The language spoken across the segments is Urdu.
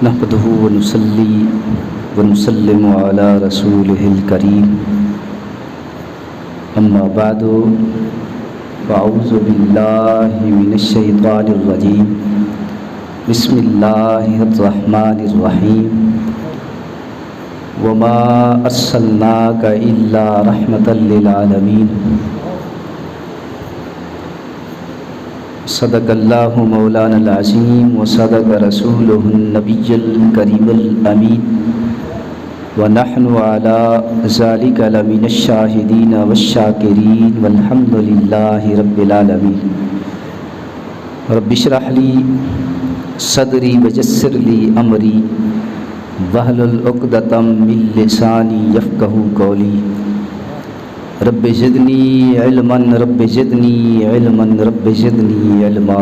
نحمده ونصلي ونسلم على رسوله الكريم اما بعد فاعوذ بالله من الشيطان الرجيم بسم الله الرحمن الرحيم وما ارسلناك الا رحمة للعالمين صدق اللہ مولانا العظیم وصدق رسولہ النبی الکریم الامین ونحن علی ذلک لمن الشاہدین والشاکرین والحمد للہ رب العالمین رب اشرح لی صدری ویسر لی امری واحلل عقدۃ من لسانی یفقہوا قولی رب زدنی علما رب زدنی علما رب زدنی علما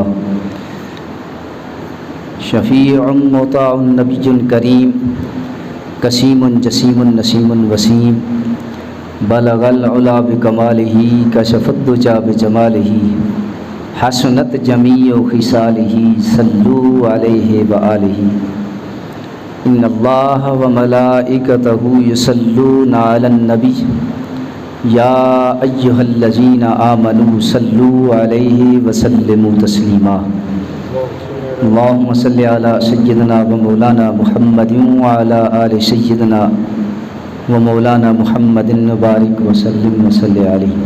شفیع مطاع نبی کریم قسیم جسیم نسیم وسیم بلغ العلا بکمالہ کشف الدجی بجمالہ حسنت جمیع خصالہ صلو علیہ وآلہ ان اللہ وملائکتہ یصلون علی النبی یا ایہا الذین آمنوا صلوا علیہ وسلموا تسلیما اللہم صلی علی سیدنا و مولانا محمد وعلی آل سیدنا و مولانا محمد مبارک وسلم وصلی علیہ۔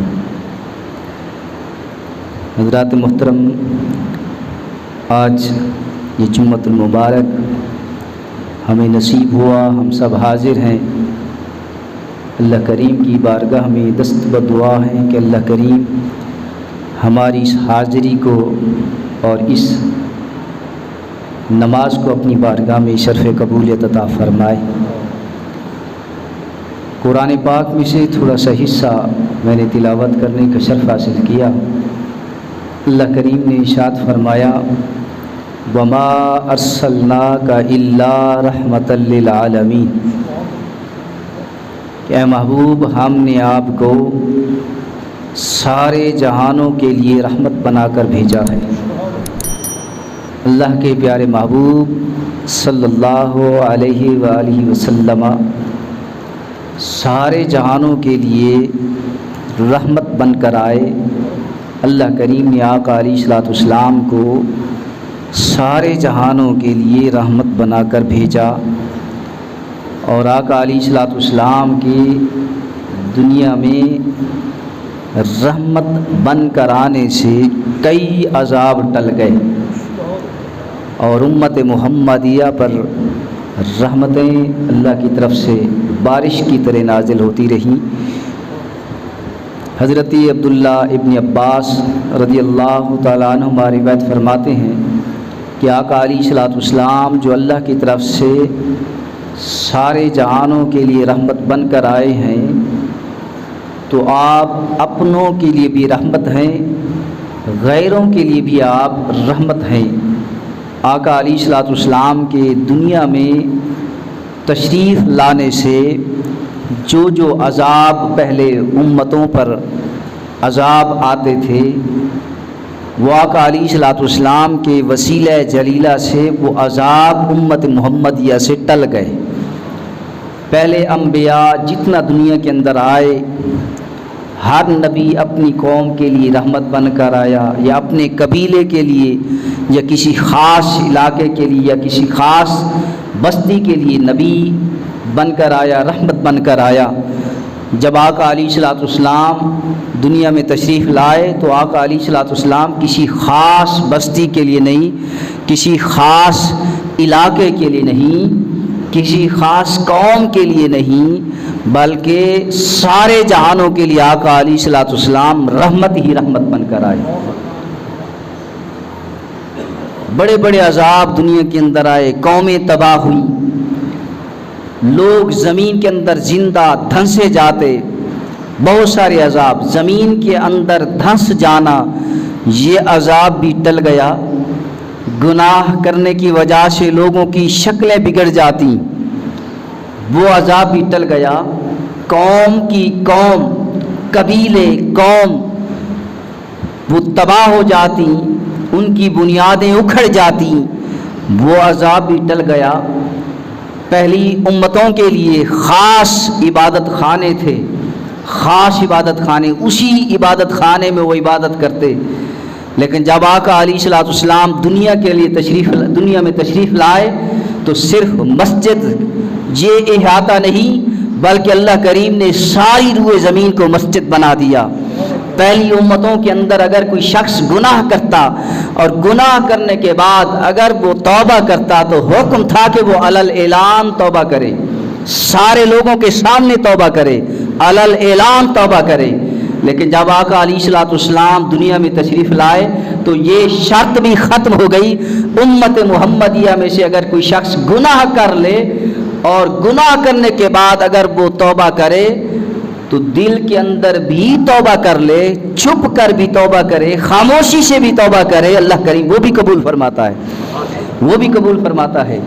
حضرات محترم، آج یہ جمعۃ المبارک ہمیں نصیب ہوا، ہم سب حاضر ہیں۔ اللہ کریم کی بارگاہ میں دست بدعا ہے کہ اللہ کریم ہماری اس حاضری کو اور اس نماز کو اپنی بارگاہ میں شرف قبولیت عطا فرمائے۔ قرآن پاک میں سے تھوڑا سا حصہ میں نے تلاوت کرنے کا شرف حاصل کیا۔ اللہ کریم نے ارشاد فرمایا وما ارسلناک الا رحمۃ للعالمین، کہ اے محبوب ہم نے آپ کو سارے جہانوں کے لیے رحمت بنا کر بھیجا ہے۔ اللہ کے پیارے محبوب صلی اللہ علیہ وآلہ وسلم سارے جہانوں کے لیے رحمت بن کر آئے۔ اللہ کریم نے آقا علیہ الصلوۃ والسلام کو سارے جہانوں کے لیے رحمت بنا کر بھیجا، اور آقا علیہ الصلوۃ والسلام کی دنیا میں رحمت بن کر آنے سے کئی عذاب ٹل گئے، اور امت محمدیہ پر رحمتیں اللہ کی طرف سے بارش کی طرح نازل ہوتی رہیں۔ حضرت عبداللہ ابن عباس رضی اللہ تعالیٰ عنہما روایت فرماتے ہیں کہ آقا علیہ الصلوۃ والسلام جو اللہ کی طرف سے سارے جہانوں کے لیے رحمت بن کر آئے ہیں، تو آپ اپنوں کے لیے بھی رحمت ہیں، غیروں کے لیے بھی آپ رحمت ہیں۔ آقا علیہ الصلوۃ والسلام کے دنیا میں تشریف لانے سے جو جو عذاب پہلے امتوں پر عذاب آتے تھے، وہ آقا علیہ الصلوۃ والسلام کے وسیلہ جلیلہ سے وہ عذاب امت محمدیہ سے ٹل گئے۔ پہلے انبیاء جتنا دنیا کے اندر آئے، ہر نبی اپنی قوم کے لیے رحمت بن کر آیا، یا اپنے قبیلے کے لیے، یا کسی خاص علاقے کے لیے، یا کسی خاص بستی کے لیے نبی بن کر آیا، رحمت بن کر آیا۔ جب آقا علیہ الصلوۃ والسلام دنیا میں تشریف لائے تو آقا علیہ الصلوۃ والسلام کسی خاص بستی کے لیے نہیں، کسی خاص علاقے کے لیے نہیں، کسی خاص قوم کے لیے نہیں، بلکہ سارے جہانوں کے لیے آقا علیہ الصلوۃ والسلام رحمت ہی رحمت بن کر آئے۔ بڑے بڑے عذاب دنیا کے اندر آئے، قومیں تباہ ہوئی، لوگ زمین کے اندر زندہ دھنسے جاتے، بہت سارے عذاب، زمین کے اندر دھنس جانا یہ عذاب بھی ٹل گیا۔ گناہ کرنے کی وجہ سے لوگوں کی شکلیں بگڑ جاتی، وہ عذاب بھی ٹل گیا۔ قوم کی قوم، قبیلے، قوم وہ تباہ ہو جاتی، ان کی بنیادیں اکھڑ جاتی، وہ عذاب بھی ٹل گیا۔ پہلی امتوں کے لیے خاص عبادت خانے تھے، خاص عبادت خانے، اسی عبادت خانے میں وہ عبادت کرتے، لیکن جب آقا علیہ الصلوۃ والسلام دنیا میں تشریف لائے تو صرف مسجد یہ احاطہ نہیں بلکہ اللہ کریم نے ساری روئے زمین کو مسجد بنا دیا۔ پہلی امتوں کے اندر اگر کوئی شخص گناہ کرتا اور گناہ کرنے کے بعد اگر وہ توبہ کرتا تو حکم تھا کہ وہ علل اعلان توبہ کرے، سارے لوگوں کے سامنے توبہ کرے، علل اعلان توبہ کرے۔ لیکن جب آقا علیہ الصلوۃ والسلام دنیا میں تشریف لائے تو یہ شرط بھی ختم ہو گئی۔ امت محمدیہ میں سے اگر کوئی شخص گناہ کر لے اور گناہ کرنے کے بعد اگر وہ توبہ کرے تو دل کے اندر بھی توبہ کر لے، چھپ کر بھی توبہ کرے، خاموشی سے بھی توبہ کرے، اللہ کریم وہ بھی قبول فرماتا ہے، وہ بھی قبول فرماتا ہے۔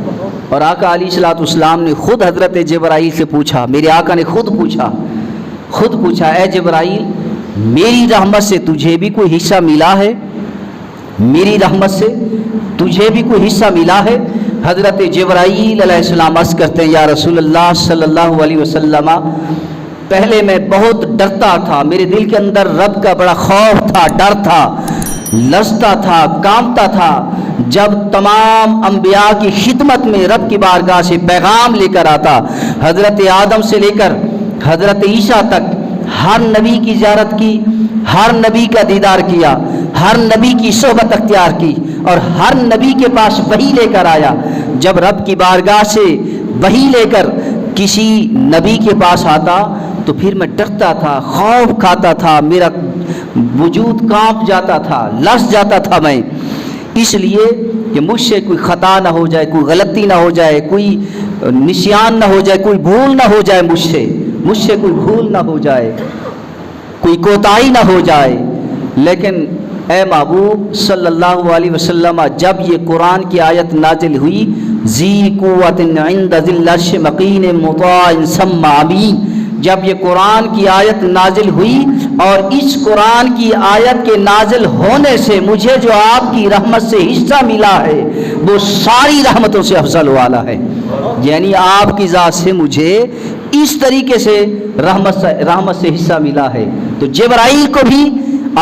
اور آقا علیہ الصلوۃ والسلام نے خود حضرت جبرائیل سے پوچھا، میرے آقا نے خود پوچھا اے جبرائیل میری رحمت سے تجھے بھی کوئی حصہ ملا ہے؟ میری رحمت سے تجھے بھی کوئی حصہ ملا ہے؟ حضرت جبرائیل علیہ السلام عرض کرتے ہیں یا رسول اللہ صلی اللہ علیہ وسلم، پہلے میں بہت ڈرتا تھا، میرے دل کے اندر رب کا بڑا خوف تھا، ڈر تھا، لرزتا تھا، کانپتا تھا۔ جب تمام انبیاء کی خدمت میں رب کی بارگاہ سے پیغام لے کر آتا، حضرت آدم سے لے کر حضرت عیسیٰ تک ہر نبی کی زیارت کی، ہر نبی کا دیدار کیا، ہر نبی کی صحبت اختیار کی اور ہر نبی کے پاس وحی لے کر آیا۔ جب رب کی بارگاہ سے وحی لے کر کسی نبی کے پاس آتا تو پھر میں ڈرتا تھا، خوف کھاتا تھا، میرا وجود کانپ جاتا تھا، لرز جاتا تھا میں، اس لیے کہ مجھ سے کوئی خطا نہ ہو جائے، کوئی غلطی نہ ہو جائے، کوئی نسیان نہ ہو جائے، کوئی بھول نہ ہو جائے، مجھ سے کوئی بھول نہ ہو جائے، کوئی کوتاہی نہ ہو جائے۔ لیکن اے محبوب صلی اللہ علیہ وسلم جب یہ قرآن کی آیت نازل ہوئی ذی قوت عند ذی العرش مقین مطاع ثم امین، جب یہ قرآن کی آیت نازل ہوئی اور اس قرآن کی آیت کے نازل ہونے سے مجھے جو آپ کی رحمت سے حصہ ملا ہے وہ ساری رحمتوں سے افضل والا ہے، یعنی آپ کی ذات سے مجھے اس طریقے سے رحمت سے حصہ ملا ہے۔ تو جبرائیل کو بھی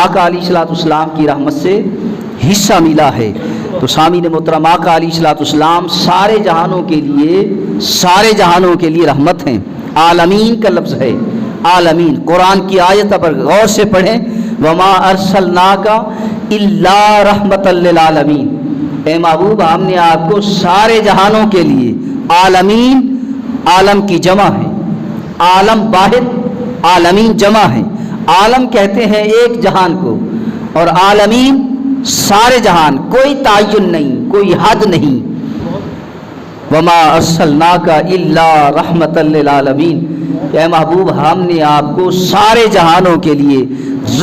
آقا علیہ الصلوۃ والسلام کی رحمت سے حصہ ملا ہے۔ تو سامعین محترم، آقا علیہ الصلوۃ والسلام سارے جہانوں کے لیے رحمت ہیں۔ عالمین کا لفظ ہے، عالمین۔ قرآن کی آیت پر غور سے پڑھیں، وما ارسلناک الا رحمۃ للعالمین، اے محبوب ہم نے آپ کو سارے جہانوں کے لیے، عالمین عالم کی جمع ہے، عالم واحد، عالمین جمع ہے۔ عالم کہتے ہیں ایک جہان کو اور عالمین سارے جہان، کوئی تعین نہیں، کوئی حد نہیں۔ وما ارسلناک الا رحمۃ للعالمین، اے محبوب ہم نے آپ کو سارے جہانوں کے لیے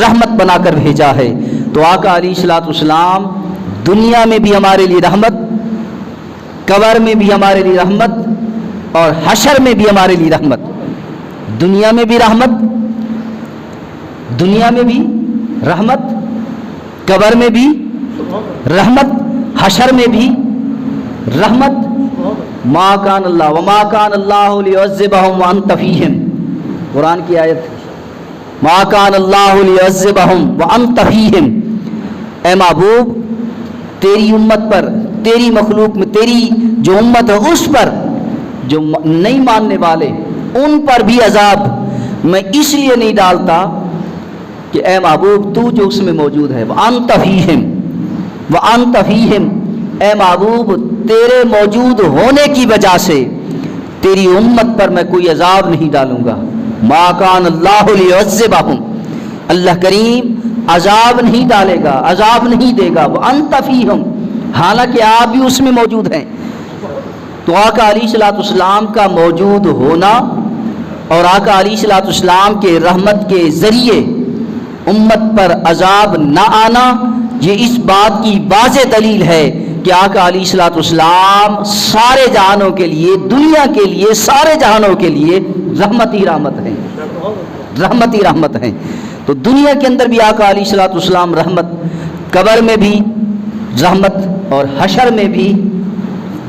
رحمت بنا کر بھیجا ہے۔ تو آقا علیہ الصلوۃ والسلام دنیا میں بھی ہمارے لیے رحمت، قبر میں بھی ہمارے لیے رحمت اور حشر میں بھی ہمارے لیے رحمت۔ دنیا میں بھی رحمت، قبر میں بھی رحمت، حشر میں بھی رحمت۔ ما کان اللہ وما کان اللہ لیعذبہم وانت فیہم، قرآن کی آیت، ما کان اللہ لیعذبہم وانت فیہم، اے محبوب تیری امت پر، تیری مخلوق میں، تیری جو امت ہے اس پر، جو نہیں ماننے والے ان پر بھی عذاب میں اس لیے نہیں ڈالتا کہ اے محبوب تو جو اس میں موجود ہے، وانت فیہم، وانت فیہم، اے محبوب تیرے موجود ہونے کی وجہ سے تیری امت پر میں کوئی عذاب نہیں ڈالوں گا۔ ما کان اللہ لیعذبہم، اللہ کریم عذاب نہیں ڈالے گا، عذاب نہیں دے گا، وانت فیہم، حالانکہ آپ بھی اس میں موجود ہیں۔ تو آقا علیہ الصلوۃ والسلام کا موجود ہونا اور آقا علیہ الصلوۃ والسلام کے رحمت کے ذریعے امت پر عذاب نہ آنا، یہ اس بات کی واضح دلیل ہے کہ آقا علیہ الصلوۃ والسلام سارے جہانوں کے لیے، دنیا کے لیے، سارے جہانوں کے لیے رحمت ہی رحمت ہے، رحمت ہی رحمت ہے۔ تو دنیا کے اندر بھی آقا علیہ الصلوۃ والسلام رحمت، قبر میں بھی رحمت اور حشر میں بھی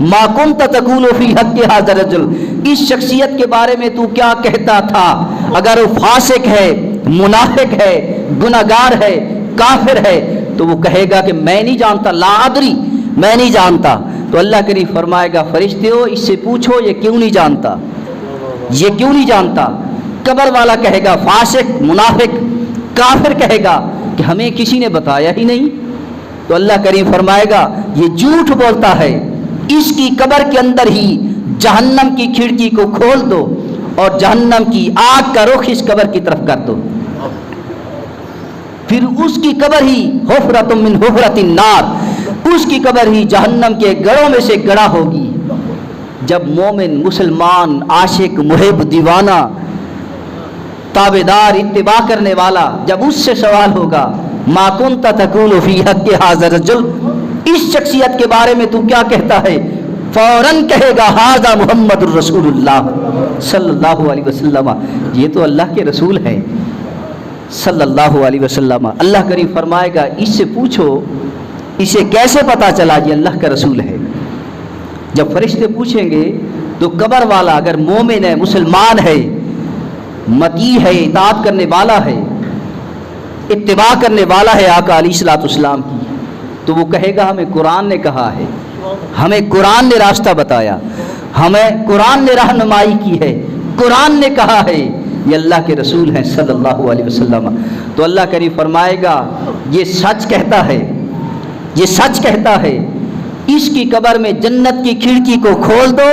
ما کنت تقول فی حق ھذا الرجل، اس شخصیت کے بارے میں تو کیا کہتا تھا؟ اگر وہ فاسق ہے، منافق ہے، گناہگار ہے، کافر ہے، تو وہ کہے گا کہ میں نہیں جانتا، لا ادری، میں نہیں جانتا۔ تو اللہ کریم فرمائے گا فرشتوں اس سے پوچھو یہ کیوں نہیں جانتا، یہ کیوں نہیں جانتا؟ قبر والا کہے گا، فاسق، منافق، کافر کہے گا کہ ہمیں کسی نے بتایا ہی نہیں۔ تو اللہ کریم فرمائے گا یہ جھوٹ بولتا ہے، اس کی قبر کے اندر ہی جہنم کی کھڑکی کو کھول دو اور جہنم کی آگ کا رخ اس قبر کی طرف کر دو، پھر اس کی قبر ہی حفرۃ من حفرۃ النار، اس کی قبر ہی جہنم کے گڑھوں میں سے گڑھا ہوگی۔ جب مومن، مسلمان، عاشق، محب، دیوانہ، تابعدار، اتباع کرنے والا، جب اس سے سوال ہوگا ما کنت تقول فی حق ھذا الرجل، اس شخصیت کے بارے میں تو کیا کہتا ہے، فوراً کہے گا ھذا محمد الرسول اللہ صلی اللہ علیہ وسلم، یہ تو اللہ کے رسول ہیں صلی اللہ علیہ وسلم۔ اللہ کریم فرمائے گا اس سے پوچھو اسے کیسے پتا چلا یہ اللہ کا رسول ہے۔ جب فرشتے پوچھیں گے تو قبر والا اگر مومن ہے، مسلمان ہے، مطیع ہے، اطاعت کرنے والا ہے، اتباع کرنے والا ہے آقا علیہ الصلوۃ والسلام کی، تو وہ کہے گا ہمیں قرآن نے کہا ہے، ہمیں قرآن نے راستہ بتایا، ہمیں قرآن نے رہنمائی کی ہے، قرآن نے کہا ہے یہ اللہ کے رسول ہیں صلی اللہ علیہ وسلم۔ تو اللہ کریم فرمائے گا یہ سچ کہتا ہے، یہ سچ کہتا ہے، اس کی قبر میں جنت کی کھڑکی کو کھول دو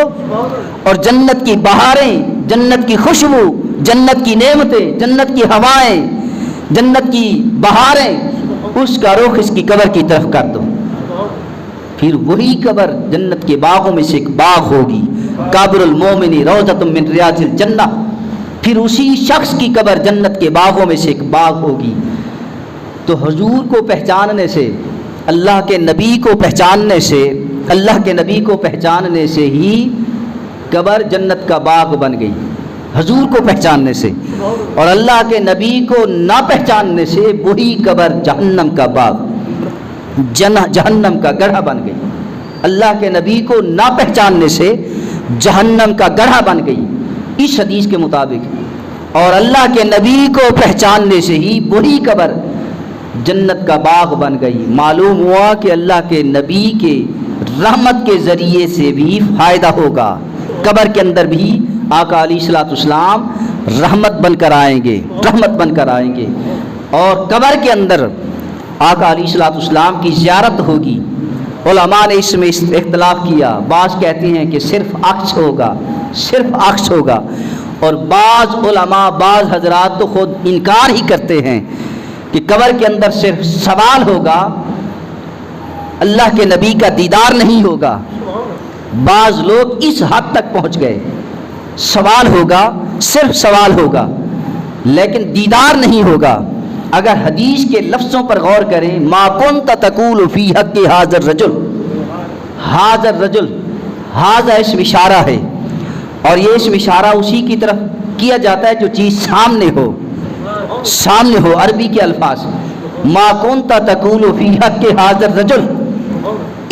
اور جنت کی بہاریں، جنت کی خوشبو، جنت کی نعمتیں، جنت کی ہوائیں، جنت کی بہاریں، اس کا رخ اس کی قبر کی طرف کر دو، پھر وہی قبر جنت کے باغوں میں سے ایک باغ ہوگی، قبر المومن روضۃ من ریاض الجنہ، پھر اسی شخص کی قبر جنت کے باغوں میں سے ایک باغ ہوگی۔ تو حضور کو پہچاننے سے، اللہ کے نبی کو پہچاننے سے، اللہ کے نبی کو پہچاننے سے ہی قبر جنت کا باغ بن گئی، حضور کو پہچاننے سے، اور اللہ کے نبی کو نہ پہچاننے سے وہی قبر جہنم کا باغ، جہنم کا گڑھا بن گئی۔ اللہ کے نبی کو نہ پہچاننے سے جہنم کا گڑھا بن گئی اس حدیث کے مطابق، اور اللہ کے نبی کو پہچاننے سے ہی وہی قبر جنت کا باغ بن گئی۔ معلوم ہوا کہ اللہ کے نبی کے رحمت کے ذریعے سے بھی فائدہ ہوگا، قبر کے اندر بھی آقا علیہ الصلوۃ والسلام رحمت بن کر آئیں گے، رحمت بن کر آئیں گے، اور قبر کے اندر آقا علیہ الصلوۃ والسلام کی زیارت ہوگی۔ علماء نے اس میں اختلاف کیا، بعض کہتے ہیں کہ صرف عکس ہوگا، صرف عکس ہوگا، اور بعض علماء، بعض حضرات تو خود انکار ہی کرتے ہیں کہ قبر کے اندر صرف سوال ہوگا، اللہ کے نبی کا دیدار نہیں ہوگا۔ بعض لوگ اس حد تک پہنچ گئے، سوال ہوگا، صرف سوال ہوگا لیکن دیدار نہیں ہوگا۔ اگر حدیث کے لفظوں پر غور کریں، ما کنت تقول فی حق ھذا الرجل، ھذا الرجل، ھذا اسم اشارہ ہے، اور یہ اسم اشارہ اسی کی طرف کیا جاتا ہے جو چیز سامنے ہو، سامنے ہو، عربی کے الفاظ۔ ما کنت تقول فی حق ھذا الرجل،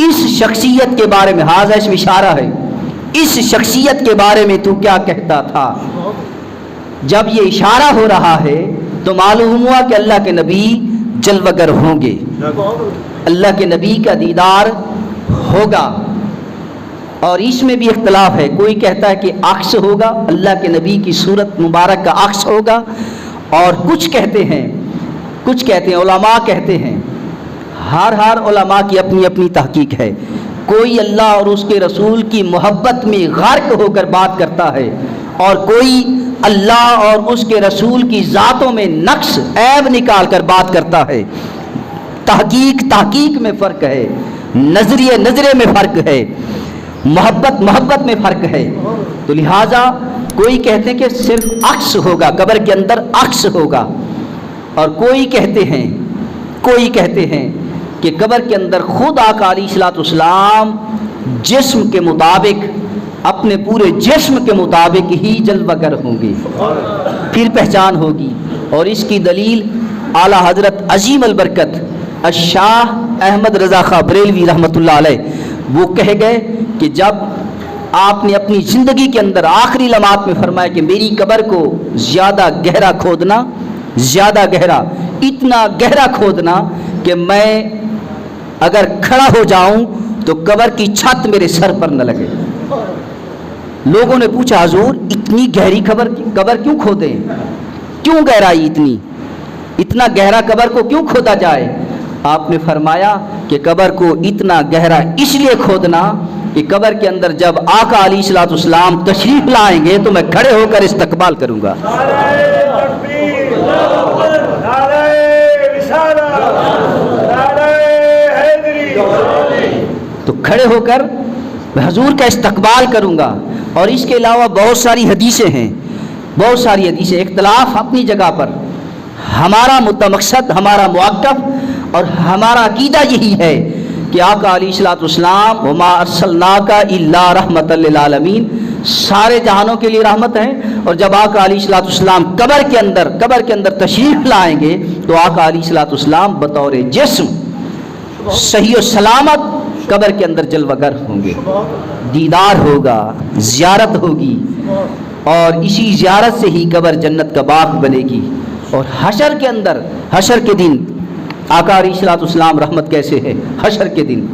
اس شخصیت کے بارے میں، ھذا اسم اشارہ ہے، اس شخصیت کے بارے میں تو کیا کہتا تھا۔ جب یہ اشارہ ہو رہا ہے تو معلوم ہوا کہ اللہ کے نبی جلوگر ہوں گے، اللہ کے نبی کا دیدار ہوگا۔ اور اس میں بھی اختلاف ہے، کوئی کہتا ہے کہ عکس ہوگا، اللہ کے نبی کی صورت مبارک کا عکس ہوگا، اور کچھ کہتے ہیں علماء کہتے ہیں، ہر علماء کی اپنی اپنی تحقیق ہے، کوئی اللہ اور اس کے رسول کی محبت میں غرق ہو کر بات کرتا ہے، اور کوئی اللہ اور اس کے رسول کی ذاتوں میں نقص، عیب نکال کر بات کرتا ہے۔ تحقیق میں فرق ہے، نظرے میں فرق ہے، محبت میں فرق ہے۔ تو لہٰذا کوئی کہتے ہیں کہ صرف عکس ہوگا، قبر کے اندر عکس ہوگا، اور کوئی کہتے ہیں کہ قبر کے اندر خود آقا علیہ الصلوۃ والسلام جسم کے مطابق، اپنے پورے جسم کے مطابق ہی جلوگر ہوں گے، پھر پہچان ہوگی۔ اور اس کی دلیل اعلیٰ حضرت عظیم البرکت الشاہ احمد رضا خاں بریلوی رحمۃ اللہ علیہ وہ کہہ گئے کہ جب آپ نے اپنی زندگی کے اندر آخری لمحات میں فرمایا کہ میری قبر کو زیادہ گہرا کھودنا، زیادہ گہرا، اتنا گہرا کھودنا کہ میں اگر کھڑا ہو جاؤں تو قبر کی چھت میرے سر پر نہ لگے۔ لوگوں نے پوچھا حضور اتنی گہری قبر کیوں کھودیں، کیوں گہرائی اتنا گہرا قبر کو کیوں کھودا جائے؟ آپ نے فرمایا کہ قبر کو اتنا گہرا اس لیے کھودنا کہ قبر کے اندر جب آقا علیہ الصلوۃ والسلام تشریف لائیں گے تو میں کھڑے ہو کر استقبال کروں گا۔ تو کھڑے ہو کر میں حضور کا استقبال کروں گا۔ اور اس کے علاوہ بہت ساری حدیثیں ہیں، بہت ساری حدیثیں، اختلاف اپنی جگہ پر۔ ہمارا مقصد، ہمارا موقف اور ہمارا عقیدہ یہی ہے کہ آقا علیہ الصلوۃ والسلام وما ارسلناک الا رحمۃ للعالمین، سارے جہانوں کے لیے رحمت ہیں۔ اور جب آقا علیہ الصلوۃ والسلام قبر کے اندر تشریف لائیں گے تو آقا علیہ الصلوۃ والسلام بطور جسم صحیح و سلامت قبر کے اندر جلوہ گر ہوں گے، دیدار ہوگا، زیارت ہوگی، اور اسی زیارت سے ہی قبر جنت کا باغ بنے گی۔ اور حشر کے اندر، حشر کے دن آقا علیہ الصلوۃ والسلام رحمت کیسے ہے حشر کے دن؟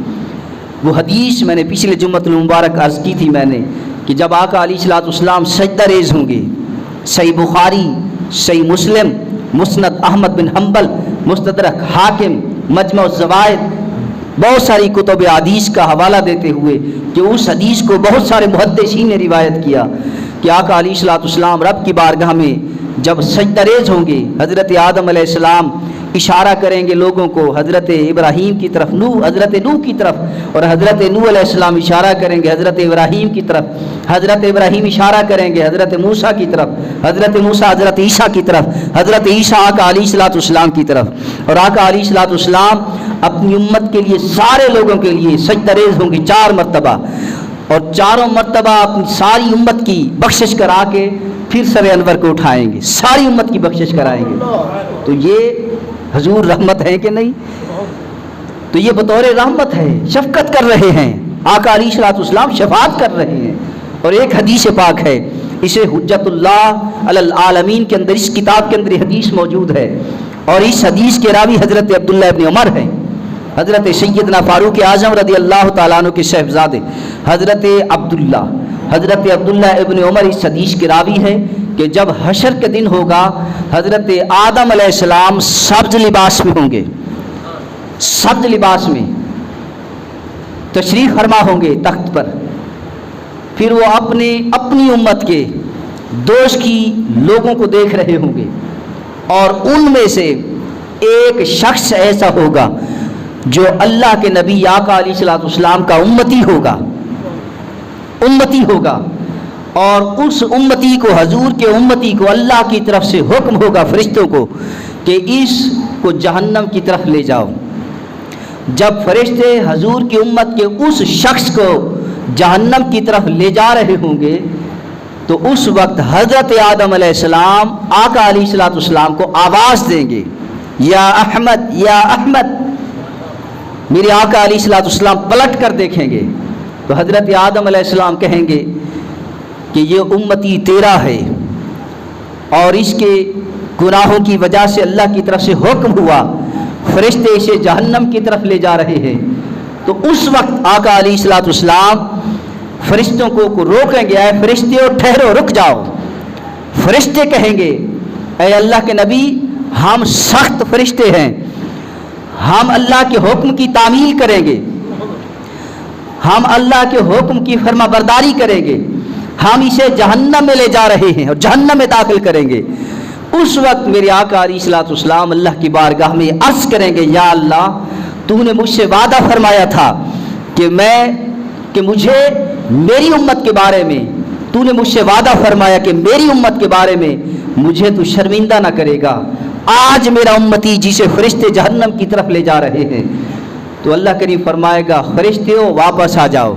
وہ حدیث میں نے پچھلے جمعۃ المبارک عرض کی تھی میں نے کہ جب آقا علیہ الصلوۃ والسلام سجدہ ریز ہوں گے، صحیح بخاری، صحیح مسلم، مسند احمد بن حنبل، مستدرک حاکم، مجمع الزوائد، بہت ساری کتب حدیث کا حوالہ دیتے ہوئے کہ اس حدیث کو بہت سارے محدثین نے روایت کیا کہ آقا علیہ الصلوۃ والسلام رب کی بارگاہ میں جب سجدہ ریز ہوں گے، حضرت آدم علیہ السلام اشارہ کریں گے لوگوں کو حضرت ابراہیم کی طرف، حضرت نوح کی طرف، اور حضرت نوح علیہ السلام اشارہ کریں گے حضرت ابراہیم کی طرف، حضرت ابراہیم اشارہ کریں گے حضرت موسیٰ کی طرف، حضرت موسیٰ حضرت عیسیٰ کی طرف، حضرت عیسیٰ آقا علیہ الصلوۃ والسلام کی طرف، اور آقا علیہ الصلوۃ والسلام اپنی امت کے لیے، سارے لوگوں کے لیے سجدہ ریز ہوں گے 4 مرتبہ، اور چاروں مرتبہ اپنی ساری امت کی بخشش کرا کے پھر سر انور کو اٹھائیں گے، ساری امت کی بخشش کرائیں گے۔ تو یہ حضور رحمت ہے کہ نہیں؟ تو یہ بطور رحمت ہے، شفقت کر رہے ہیں، آقا علیہ الصلوۃ والسلام شفاعت کر رہے ہیں۔ اور ایک حدیث پاک ہے، اسے حجت اللہ علی العالمین کے اندر، اس کتاب کے اندر یہ حدیث موجود ہے، اور اس حدیث کے راوی حضرت عبداللہ ابن عمر ہیں، حضرت سیدنا فاروق اعظم رضی اللہ تعالیٰ عنہ کے صاحبزادے حضرت عبداللہ ابن عمر اس حدیث کے راوی ہیں کہ جب حشر کے دن ہوگا، حضرت آدم علیہ السلام سبز لباس میں ہوں گے، سبز لباس میں تشریف فرما ہوں گے تخت پر، پھر وہ اپنی امت کے دوست کی لوگوں کو دیکھ رہے ہوں گے، اور ان میں سے ایک شخص ایسا ہوگا جو اللہ کے نبی آقا علیہ الصلوۃ والسلام کا امتی ہوگا، اور اس امتی کو، حضور کے امتی کو اللہ کی طرف سے حکم ہوگا فرشتوں کو کہ اس کو جہنم کی طرف لے جاؤ۔ جب فرشتے حضور کی امت کے اس شخص کو جہنم کی طرف لے جا رہے ہوں گے تو اس وقت حضرت آدم علیہ السلام آقا علیہ الصلوۃ والسلام کو آواز دیں گے، یا احمد یا احمد۔ میرے آقا علیہ الصلوۃ والسلام پلٹ کر دیکھیں گے تو حضرت آدم علیہ السلام کہیں گے کہ یہ امتی تیرا ہے، اور اس کے گناہوں کی وجہ سے اللہ کی طرف سے حکم ہوا، فرشتے اسے جہنم کی طرف لے جا رہے ہیں۔ تو اس وقت آقا علیہ الصلوۃ والسلام فرشتوں کو روکیں گے، اے فرشتوں ٹھہرو، رک جاؤ۔ فرشتے کہیں گے، اے اللہ کے نبی، ہم سخت فرشتے ہیں، ہم اللہ کے حکم کی تعمیل کریں گے، ہم اللہ کے حکم کی فرما برداری کریں گے، ہم اسے جہنم میں لے جا رہے ہیں اور جہنم میں داخل کریں گے۔ اس وقت میرے آقا علیہ الصلوۃ والسلام اللہ کی بارگاہ میں عرض کریں گے، یا اللہ، تو نے مجھ سے وعدہ فرمایا تھا کہ مجھے میری امت کے بارے میں، تو نے مجھ سے وعدہ فرمایا کہ میری امت کے بارے میں مجھے تو شرمندہ نہ کرے گا۔ آج میرا امتی جسے فرشتے جہنم کی طرف لے جا رہے ہیں، تو اللہ کریم فرمائے گا، فرشتوں واپس آ جاؤ،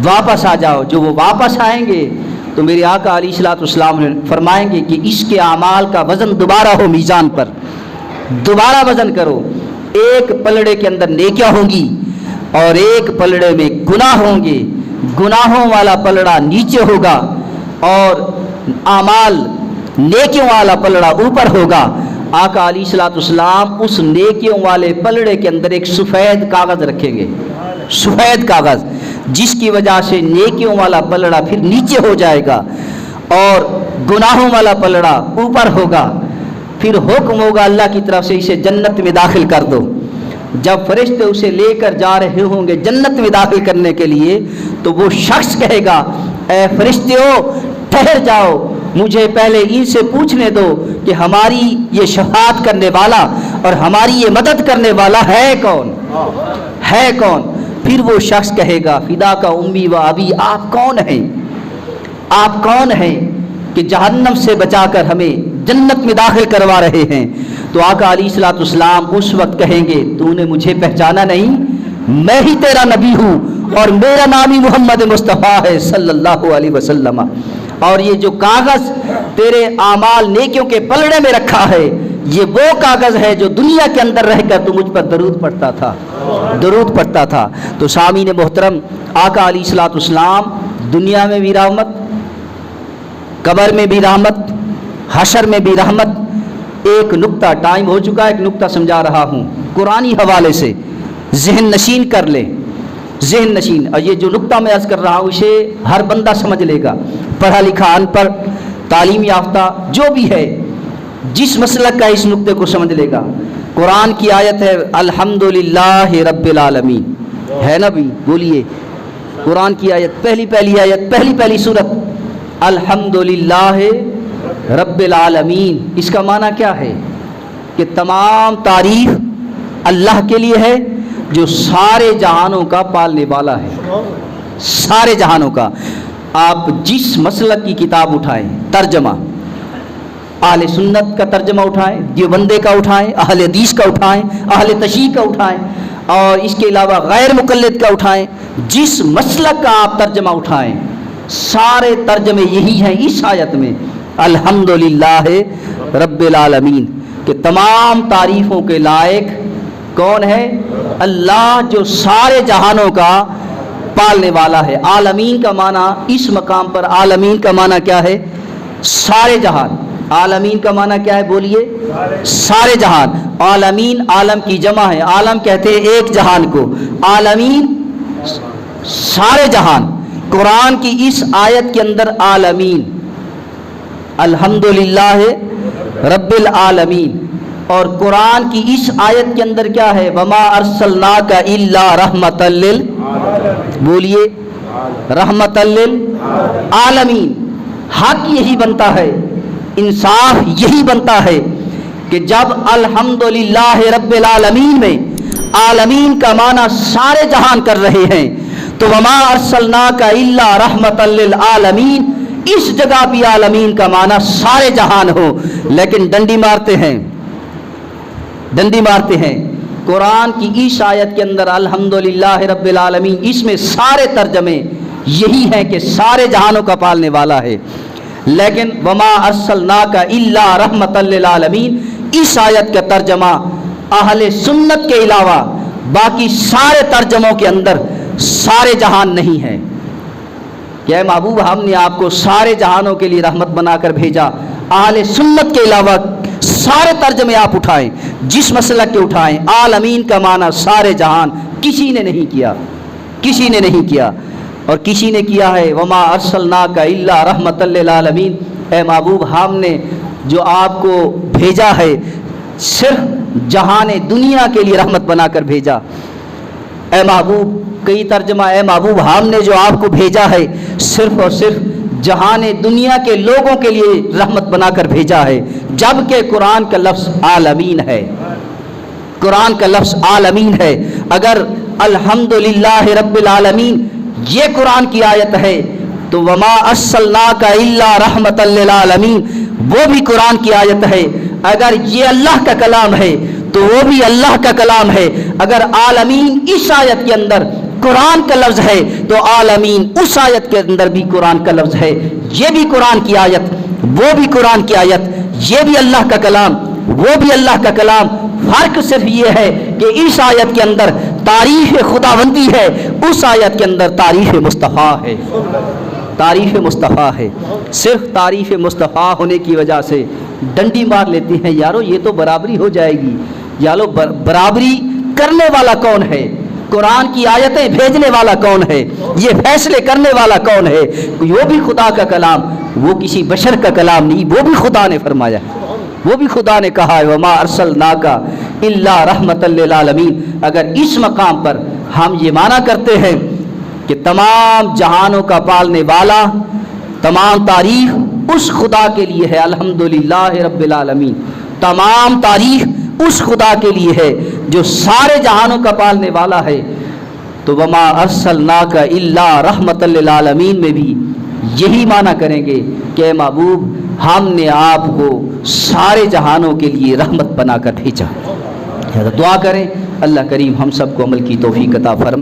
واپس آ جاؤ۔ جو وہ واپس آئیں گے تو میرے آقا علیہ الصلوۃ والسلام فرمائیں گے کہ اس کے اعمال کا وزن دوبارہ ہو، میزان پر دوبارہ وزن کرو، ایک پلڑے کے اندر نیکیاں ہوں گی اور ایک پلڑے میں گناہ ہوں گے. گناہوں والا پلڑا نیچے ہوگا اور اعمال نیکیوں والا پلڑا اوپر ہوگا. آقا علیہ الصلوۃ والسلام اس نیکیوں والے پلڑے کے اندر ایک سفید کاغذ رکھیں گے, سفید کاغذ, جس کی وجہ سے نیکیوں والا پلڑا پھر نیچے ہو جائے گا اور گناہوں والا پلڑا اوپر ہوگا. پھر حکم ہوگا اللہ کی طرف سے اسے جنت میں داخل کر دو. جب فرشتے اسے لے کر جا رہے ہوں گے جنت میں داخل کرنے کے لیے, تو وہ شخص کہے گا اے فرشتوں ٹھہر جاؤ, مجھے پہلے ان سے پوچھنے دو کہ ہماری یہ شفاعت کرنے والا اور ہماری یہ مدد کرنے والا ہے کون, ہے کون. پھر وہ شخص کہے گا فدا کا امی و ابی, آپ کون ہیں, آپ کون ہیں کہ جہنم سے بچا کر ہمیں جنت میں داخل کروا رہے ہیں. تو آقا علیہ الصلوۃ والسلام اس وقت کہیں گے تو نے مجھے پہچانا نہیں, میں ہی تیرا نبی ہوں اور میرا نام ہی محمد مصطفیٰ ہے صلی اللہ علیہ وسلم. اور یہ جو کاغذ تیرے اعمال نیکیوں کے پلڑے میں رکھا ہے, یہ وہ کاغذ ہے جو دنیا کے اندر رہ کر تو مجھ پر درود پڑھتا تھا, درود پڑھتا تھا. تو سامعین محترم, آقا علیہ الصلوۃ والسلام دنیا میں بھی رحمت, قبر میں بھی رحمت, حشر میں بھی رحمت. ایک نقطہ, ٹائم ہو چکا ہے, ایک نقطہ سمجھا رہا ہوں قرآنی حوالے سے, ذہن نشین کر لیں, ذہن نشین. اور یہ جو نقطہ میں عرض کر رہا ہوں اسے ہر بندہ سمجھ لے گا, پڑھا لکھا, ان پڑھ, تعلیم یافتہ, جو بھی ہے, جس مسلک کا اس نقطے کو سمجھ لے گا. قرآن کی آیت ہے الحمدللہ رب العالمین, ہے نا بھی, بولیے. قرآن کی آیت, پہلی آیت, پہلی سورت, الحمدللہ رب العالمین. اس کا معنی کیا ہے کہ تمام تعریف اللہ کے لیے ہے جو سارے جہانوں کا پالنے والا ہے, سارے جہانوں کا. آپ جس مسلک کی کتاب اٹھائیں, ترجمہ اہل سنت کا ترجمہ اٹھائیں, دیوبندے کا اٹھائیں, اہل حدیث کا اٹھائیں, اہل تشیع کا اٹھائیں, اور اس کے علاوہ غیر مقلد کا اٹھائیں, جس مسلک کا آپ ترجمہ اٹھائیں, سارے ترجمے یہی ہیں اس آیت میں, الحمدللہ رب العالمین, کہ تمام تعریفوں کے لائق کون ہے؟ اللہ جو سارے جہانوں کا پالنے والا ہے. عالمین کا معنی اس مقام پر, عالمین کا معنی کیا ہے؟ سارے جہان. عالمین کا معنی کیا ہے, بولیے؟ سارے جہان. عالمین عالم کی جمع ہے, عالم کہتے ہیں ایک جہان کو, عالمین سارے جہان. قرآن کی اس آیت کے اندر عالمین, الحمدللہ رب العالمین, اور قرآن کی اس آیت کے اندر کیا ہے, وما ارسلناک الا رحمۃ بولیے, رحمۃ للعالمین. حق یہی بنتا ہے, انصاف یہی بنتا ہے کہ جب الحمدللہ رب العالمین میں عالمین کا معنی سارے جہان کر رہے ہیں, تو وما ارسلناک الا رحمۃ للعالمین, اس جگہ بھی عالمین کا معنی سارے جہان ہو. لیکن ڈنڈی مارتے ہیں, ڈنڈی مارتے ہیں. قرآن کی اس آیت کے اندر الحمدللہ رب العالمین, اس میں سارے ترجمے یہی ہیں کہ سارے جہانوں کا پالنے والا ہے. لیکن وما ارسلناک الا رحمۃ للعالمین, اس آیت کا ترجمہ اہل سنت کے علاوہ باقی سارے ترجموں کے اندر سارے جہان نہیں ہے. کہ محبوب ہم نے آپ کو سارے جہانوں کے لیے رحمت بنا کر بھیجا. اہل سنت کے علاوہ سارے ترجمے آپ اٹھائیں, جس مسلک کے اٹھائیں, عالمین کا معنی سارے جہان کسی نے نہیں کیا, کسی نے نہیں کیا. اور کسی نے کیا ہے وما ارسلناک الا رحمۃ للعالمین. اے محبوب ہم نے جو آپ کو بھیجا ہے صرف جہان دنیا کے لیے رحمت بنا کر بھیجا. اے محبوب, کئی ترجمہ, اے محبوب ہم نے جو آپ کو بھیجا ہے صرف اور صرف جہان دنیا کے لوگوں کے لیے رحمت بنا کر بھیجا ہے. جبکہ قرآن کا لفظ عالمین ہے, قرآن کا لفظ عالمین ہے. اگر الحمدللہ رب العالمین یہ قرآن کی آیت ہے تو وما ارسلناک الا رحمۃ للعالمین وہ بھی قرآن کی آیت ہے. اگر یہ اللہ کا کلام ہے تو وہ بھی اللہ کا کلام ہے. اگر عالمین اس آیت کے اندر قرآن کا لفظ ہے تو عالمین اس آیت کے اندر بھی قرآن کا لفظ ہے. یہ بھی قرآن کی آیت, وہ بھی قرآن کی آیت, یہ بھی اللہ کا کلام, وہ بھی اللہ کا کلام. فرق صرف یہ ہے کہ اس آیت کے اندر تعریف خداوندی ہے، اس آیت کے اندر تعریف مصطفیٰ ہے، تعریف مصطفیٰ ہے۔ صرف تعریف مصطفیٰ ہونے کی وجہ سے ڈنڈی مار لیتے ہیں، یارو یہ تو برابری ہو جائے گی۔ یارو برابری کرنے والا کون ہے؟ قرآن کی آیتیں بھیجنے والا کون ہے؟ یہ فیصلے کرنے والا کون ہے؟ وہ بھی خدا کا کلام، وہ کسی بشر کا کلام نہیں، وہ بھی خدا نے فرمایا ہے، وہ بھی خدا نے کہا ہے وما ارسلناک الا رحمۃ للعالمین۔ اگر اس مقام پر ہم یہ معنی کرتے ہیں کہ تمام جہانوں کا پالنے والا، تمام تعریف اس خدا کے لیے ہے، الحمدللہ رب العالمین، تمام تعریف اس خدا کے لیے ہے جو سارے جہانوں کا پالنے والا ہے، تو وما ارسلناک الا رحمۃ للعالمین میں بھی یہی معنی کریں گے کہ اے محبوب ہم نے آپ کو سارے جہانوں کے لیے رحمت بنا کر بھیجا۔ دعا کریں اللہ کریم ہم سب کو عمل کی توفیق عطا فرمائے۔